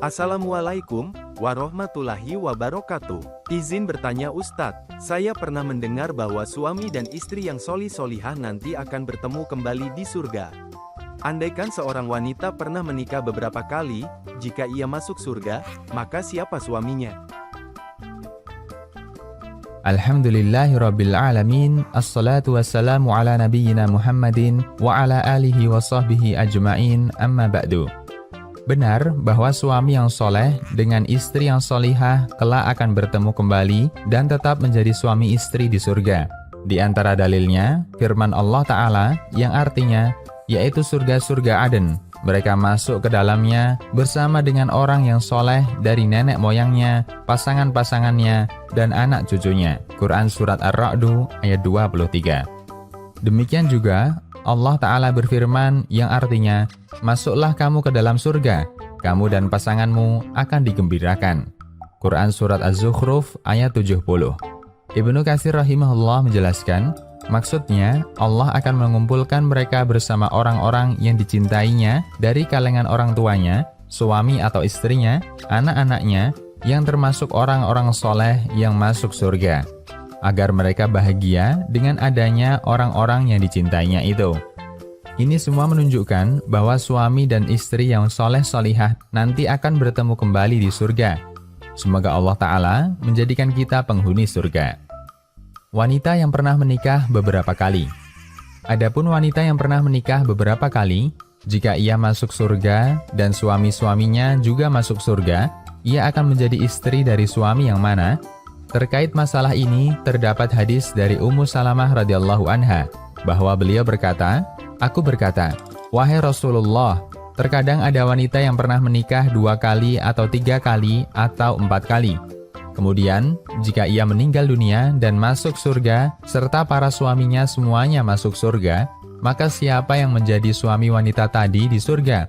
Assalamualaikum warahmatullahi wabarakatuh. Izin bertanya Ustadz, saya pernah mendengar bahwa suami dan istri yang solihah nanti akan bertemu kembali di surga. Andaikan seorang wanita pernah menikah beberapa kali, jika ia masuk surga, maka siapa suaminya? Alhamdulillahirrabbilalamin. Assalatu wassalamu ala nabiyyina Muhammadin wa ala alihi wa sahbihi ajma'in, amma ba'du. Benar bahwa suami yang soleh dengan istri yang solihah kelak akan bertemu kembali dan tetap menjadi suami istri di surga. Di antara dalilnya, firman Allah Ta'ala yang artinya, yaitu surga-surga Aden. Mereka masuk ke dalamnya bersama dengan orang yang soleh dari nenek moyangnya, pasangan-pasangannya, dan anak cucunya. Quran Surat Ar-Ra'du ayat 23. Demikian juga, Allah Ta'ala berfirman yang artinya, masuklah kamu ke dalam surga, kamu dan pasanganmu akan digembirakan. Quran Surat Az-Zukhruf ayat 70. Ibnu Katsir rahimahullah menjelaskan, maksudnya Allah akan mengumpulkan mereka bersama orang-orang yang dicintainya dari kalangan orang tuanya, suami atau istrinya, anak-anaknya, yang termasuk orang-orang soleh yang masuk surga, agar mereka bahagia dengan adanya orang-orang yang dicintainya itu. Ini semua menunjukkan bahwa suami dan istri yang soleh-solihah nanti akan bertemu kembali di surga. Semoga Allah Ta'ala menjadikan kita penghuni surga. Wanita yang pernah menikah beberapa kali. Adapun wanita yang pernah menikah beberapa kali, jika ia masuk surga dan suami-suaminya juga masuk surga, ia akan menjadi istri dari suami yang mana? Terkait masalah ini, terdapat hadis dari Ummu Salamah radhiyallahu anha, bahwa beliau berkata, aku berkata, wahai Rasulullah, terkadang ada wanita yang pernah menikah 2 kali atau 3 kali atau 4 kali. Kemudian, jika ia meninggal dunia dan masuk surga, serta para suaminya semuanya masuk surga, maka siapa yang menjadi suami wanita tadi di surga?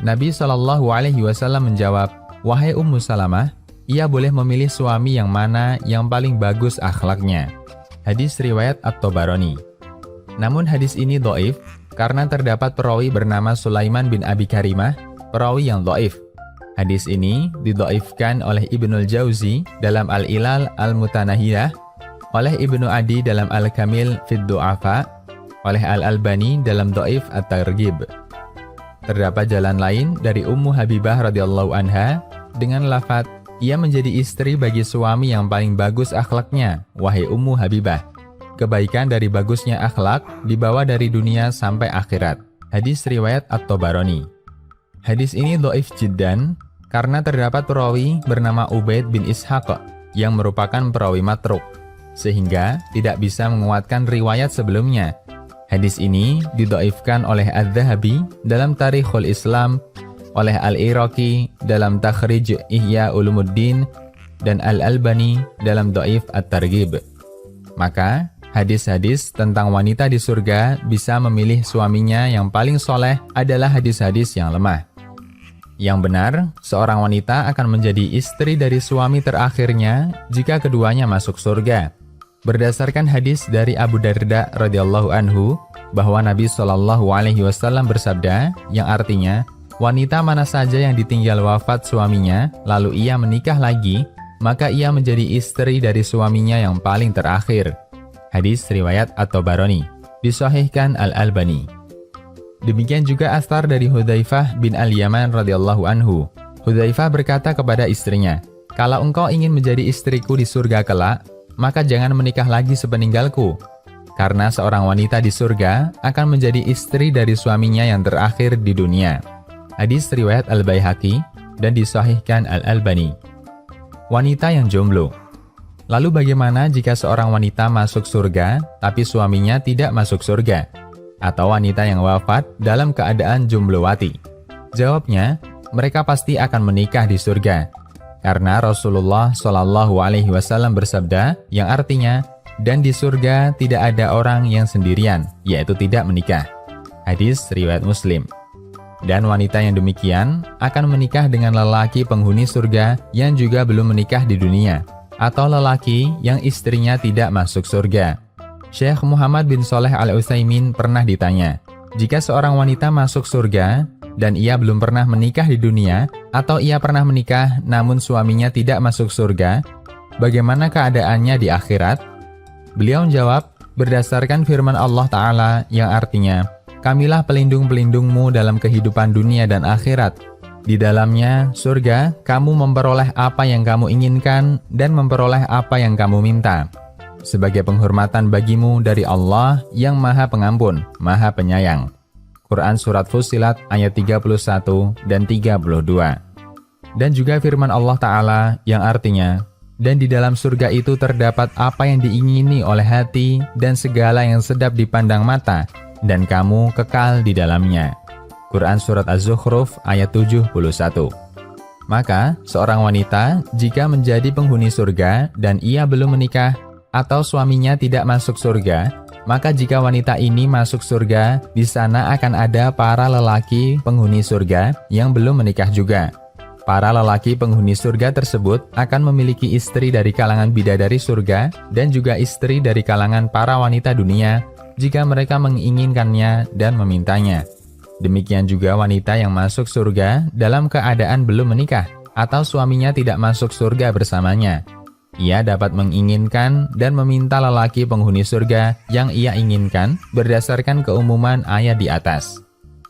Nabi SAW menjawab, wahai Ummu Salamah, ia boleh memilih suami yang mana yang paling bagus akhlaknya. Hadis riwayat At-Tabarani. Namun hadis ini dhaif karena terdapat perawi bernama Sulaiman bin Abi Karimah, perawi yang dhaif. Hadis ini didhaifkan oleh Ibnul Jauzi dalam Al-Ilal Al-Mutanahiyah, oleh Ibnu Adi dalam Al-Kamil Fid Du'afa, oleh Al-Albani dalam Dhaif At-Targhib. Terdapat jalan lain dari Ummu Habibah radhiyallahu anha dengan lafaz, ia menjadi istri bagi suami yang paling bagus akhlaknya, wahai Ummu Habibah. Kebaikan dari bagusnya akhlak dibawa dari dunia sampai akhirat. Hadis riwayat At-Tabarani. Hadis ini dhaif jiddan karena terdapat perawi bernama Ubaid bin Ishaq yang merupakan perawi matruk, sehingga tidak bisa menguatkan riwayat sebelumnya. Hadis ini didhaifkan oleh Az-Zahabi dalam Tarikhul Islam, oleh Al-Iraqi dalam Takhrij Ihya Ulumuddin, dan Al-Albani dalam Dhaif At-Targhib. Maka, hadis-hadis tentang wanita di surga bisa memilih suaminya yang paling soleh adalah hadis-hadis yang lemah. Yang benar, seorang wanita akan menjadi istri dari suami terakhirnya jika keduanya masuk surga. Berdasarkan hadis dari Abu Darda radhiyallahu anhu, bahwa Nabi SAW bersabda, yang artinya, wanita mana saja yang ditinggal wafat suaminya, lalu ia menikah lagi, maka ia menjadi istri dari suaminya yang paling terakhir. Hadis riwayat At-Tabarani, disahihkan Al-Albani. Demikian juga asar dari Hudzaifah bin Al-Yaman radhiyallahu anhu. Hudzaifah berkata kepada istrinya, kalau engkau ingin menjadi istriku di surga kelak, maka jangan menikah lagi sepeninggalku. Karena seorang wanita di surga akan menjadi istri dari suaminya yang terakhir di dunia. Hadis riwayat Al-Baihaqi dan disahihkan Al-Albani. Wanita yang jomblo. Lalu bagaimana jika seorang wanita masuk surga tapi suaminya tidak masuk surga? Atau wanita yang wafat dalam keadaan jomblowati? Jawabnya, mereka pasti akan menikah di surga. Karena Rasulullah SAW bersabda yang artinya, dan di surga tidak ada orang yang sendirian, yaitu tidak menikah. Hadis riwayat Muslim. Dan wanita yang demikian akan menikah dengan lelaki penghuni surga yang juga belum menikah di dunia, atau lelaki yang istrinya tidak masuk surga. Syekh Muhammad bin Shalih Al-Utsaimin pernah ditanya, jika seorang wanita masuk surga dan ia belum pernah menikah di dunia, atau ia pernah menikah namun suaminya tidak masuk surga, bagaimana keadaannya di akhirat? Beliau menjawab, berdasarkan firman Allah Ta'ala yang artinya, Kamilah pelindung-pelindungmu dalam kehidupan dunia dan akhirat. Di dalamnya, surga, kamu memperoleh apa yang kamu inginkan dan memperoleh apa yang kamu minta. Sebagai penghormatan bagimu dari Allah yang Maha Pengampun, Maha Penyayang. Quran Surat Fussilat ayat 31 dan 32. Dan juga firman Allah Ta'ala yang artinya, dan di dalam surga itu terdapat apa yang diingini oleh hati dan segala yang sedap dipandang mata, dan kamu kekal di dalamnya. Quran Surat Az-Zukhruf ayat 71. Maka, seorang wanita jika menjadi penghuni surga dan ia belum menikah, atau suaminya tidak masuk surga, maka jika wanita ini masuk surga, di sana akan ada para lelaki penghuni surga yang belum menikah juga. Para lelaki penghuni surga tersebut akan memiliki istri dari kalangan bidadari surga dan juga istri dari kalangan para wanita dunia jika mereka menginginkannya dan memintanya. Demikian juga wanita yang masuk surga dalam keadaan belum menikah atau suaminya tidak masuk surga bersamanya. Ia dapat menginginkan dan meminta lelaki penghuni surga yang ia inginkan berdasarkan keumuman ayat di atas.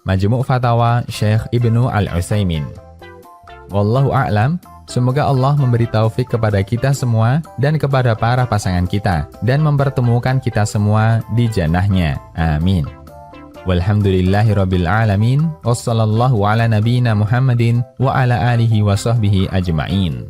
Majmu' Fatawa Syekh Ibnu Al-Utsaimin. Wallahu a'lam. Semoga Allah memberi taufik kepada kita semua dan kepada para pasangan kita dan mempertemukan kita semua di jannahnya. Amin. Walhamdulillahirabbil alamin. Wassallallahu ala nabiyyina Muhammadin wa ala alihi wa sahbihi ajma'in.